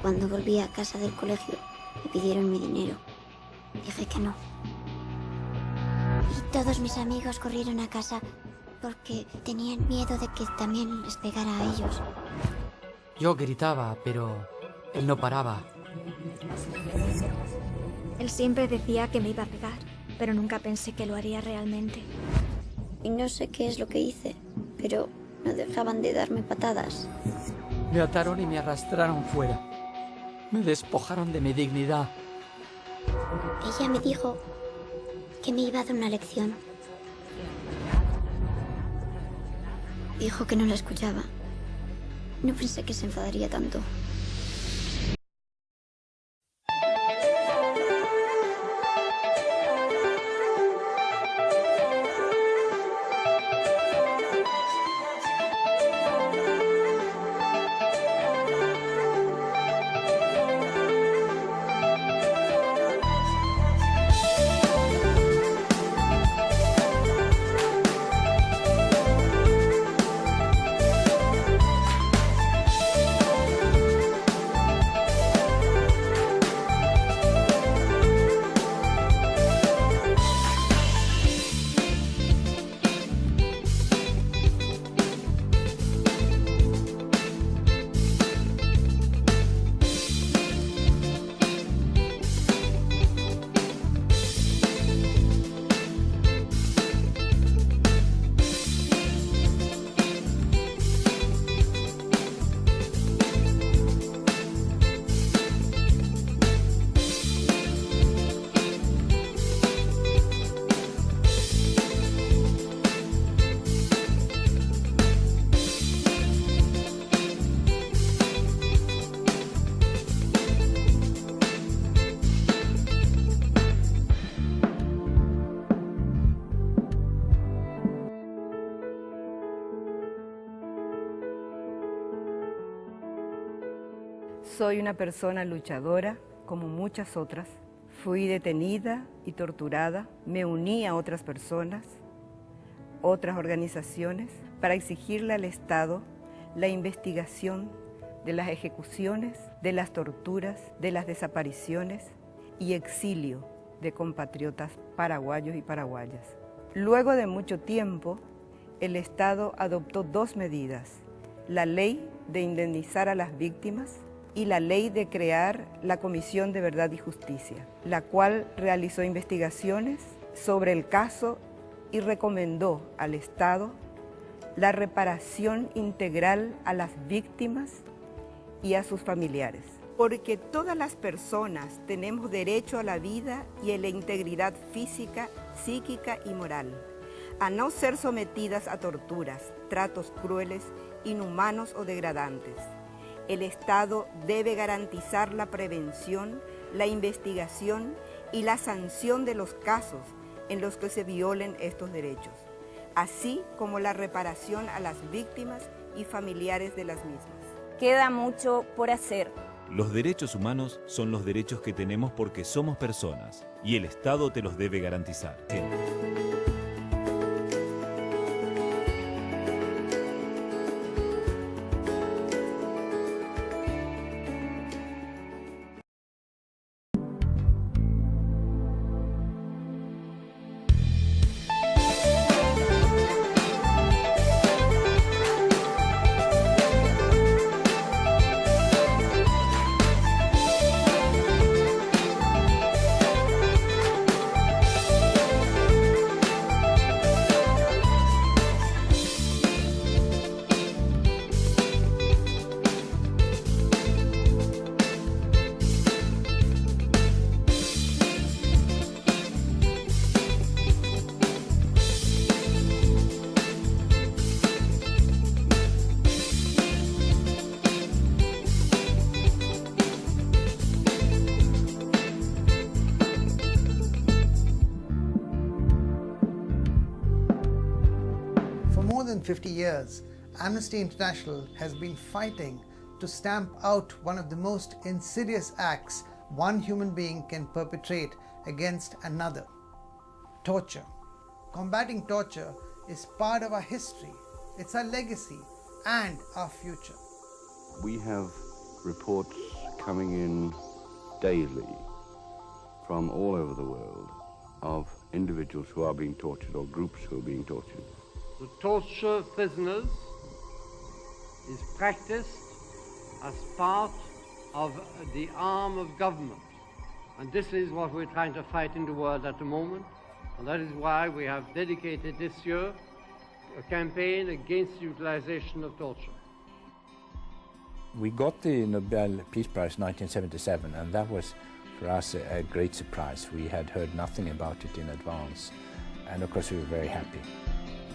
Cuando volví a casa del colegio, me pidieron mi dinero. Dije que no. Y todos mis amigos corrieron a casa porque tenían miedo de que también les pegara a ellos. Yo gritaba, pero él no paraba. Él siempre decía que me iba a pegar, pero nunca pensé que lo haría realmente. Y no sé qué es lo que hice, pero no dejaban de darme patadas. Me ataron y me arrastraron fuera. Me despojaron de mi dignidad. Ella me dijo que me iba a dar una lección. Dijo que no la escuchaba. No pensé que se enfadaría tanto. Soy una persona luchadora, como muchas otras. Fui detenida y torturada. Me uní a otras personas, otras organizaciones, para exigirle al Estado la investigación de las ejecuciones, de las torturas, de las desapariciones y exilio de compatriotas paraguayos y paraguayas. Luego de mucho tiempo, el Estado adoptó dos medidas: la ley de indemnizar a las víctimas y la ley de crear la Comisión de Verdad y Justicia, la cual realizó investigaciones sobre el caso y recomendó al Estado la reparación integral a las víctimas y a sus familiares. Porque todas las personas tenemos derecho a la vida y a la integridad física, psíquica y moral, a no ser sometidas a torturas, tratos crueles, inhumanos o degradantes. El Estado debe garantizar la prevención, la investigación y la sanción de los casos en los que se violen estos derechos, así como la reparación a las víctimas y familiares de las mismas. Queda mucho por hacer. Los derechos humanos son los derechos que tenemos porque somos personas y el Estado te los debe garantizar. more than 50 years, Amnesty International has been fighting to stamp out one of the most insidious acts one human being can perpetrate against another: torture. Combating torture is part of our history, it's our legacy and our future. We have reports coming in daily from all over the world of individuals who are being tortured or groups who are being tortured. To torture prisoners is practiced as part of the arm of government. And this is what we're trying to fight in the world at the moment. And that is why we have dedicated this year a campaign against the utilization of torture. We got the Nobel Peace Prize in 1977, and that was for us a great surprise. We had heard nothing about it in advance, and of course we were very happy.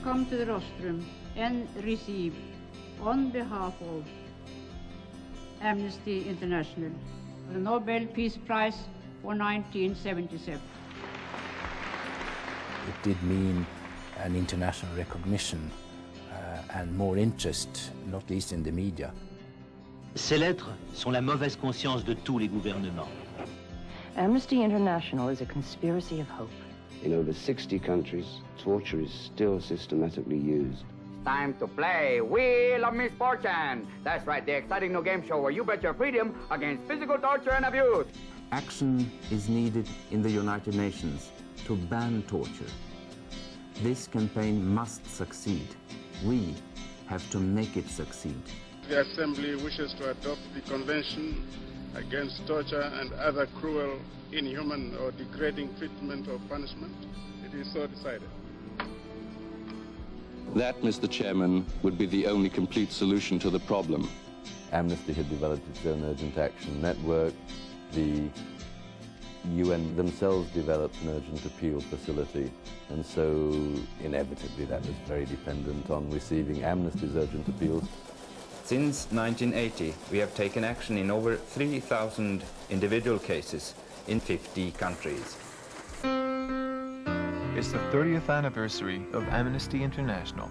Come to the rostrum and receive, on behalf of Amnesty International, the Nobel Peace Prize for 1977. It did mean an international recognition and more interest, not least in the media. Ces lettres sont la mauvaise conscience de tous les gouvernements. Amnesty International is a conspiracy of hope. In over 60 countries, torture is still systematically used. Time to play Wheel of Misfortune. That's right, the exciting new game show where you bet your freedom against physical torture and abuse. Action is needed in the United Nations to ban torture. This campaign must succeed. We have to make it succeed. The Assembly wishes to adopt the Convention against torture and other cruel, inhuman or degrading treatment or punishment. It is so decided. That, Mr. Chairman, would be the only complete solution to the problem. Amnesty had developed its own urgent action network. The UN themselves developed an urgent appeal facility, and so inevitably that was very dependent on receiving Amnesty's urgent appeals. Since 1980, we have taken action in over 3,000 individual cases in 50 countries. It's the 30th anniversary of Amnesty International.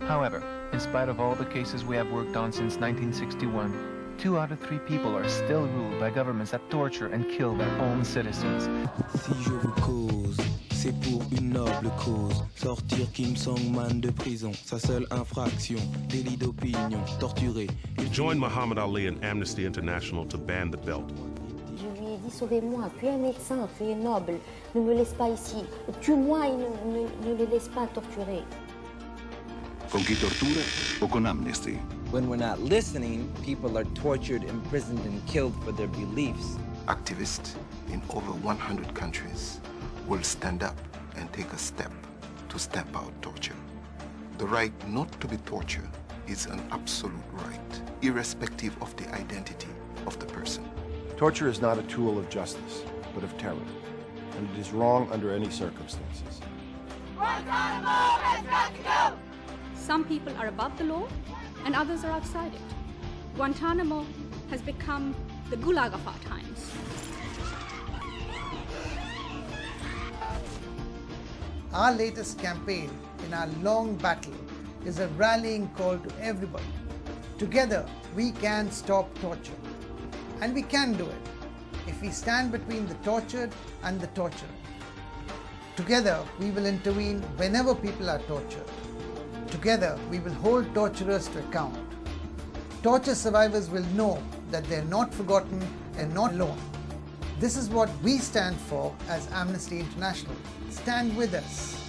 However, in spite of all the cases we have worked on since 1961, 2 out of 3 people are still ruled by governments that torture and kill their own citizens. Si je vous cause, c'est pour une noble cause. Sortir Kim Song-man de prison, sa seule infraction, délit d'opinion, torturé. Join Muhammad Ali and Amnesty International to ban the belt. Je lui ai dit, sauvez-moi, tu es médecin, tu es noble, ne me laisse pas ici. Tue-moi et ne le laisse pas torturer. Con chi tortura o con Amnesty? When we're not listening, people are tortured, imprisoned, and killed for their beliefs. Activists in over 100 countries will stand up and take a step to stamp out torture. The right not to be tortured is an absolute right, irrespective of the identity of the person. Torture is not a tool of justice, but of terror, and it is wrong under any circumstances. Guantanamo has got to go! Some people are above the law, and others are outside it. Guantanamo has become the gulag of our times. Our latest campaign in our long battle is a rallying call to everybody. Together, we can stop torture. And we can do it if we stand between the tortured and the torturer. Together, we will intervene whenever people are tortured. Together, we will hold torturers to account. Torture survivors will know that they're not forgotten and not alone. This is what we stand for as Amnesty International. Stand with us.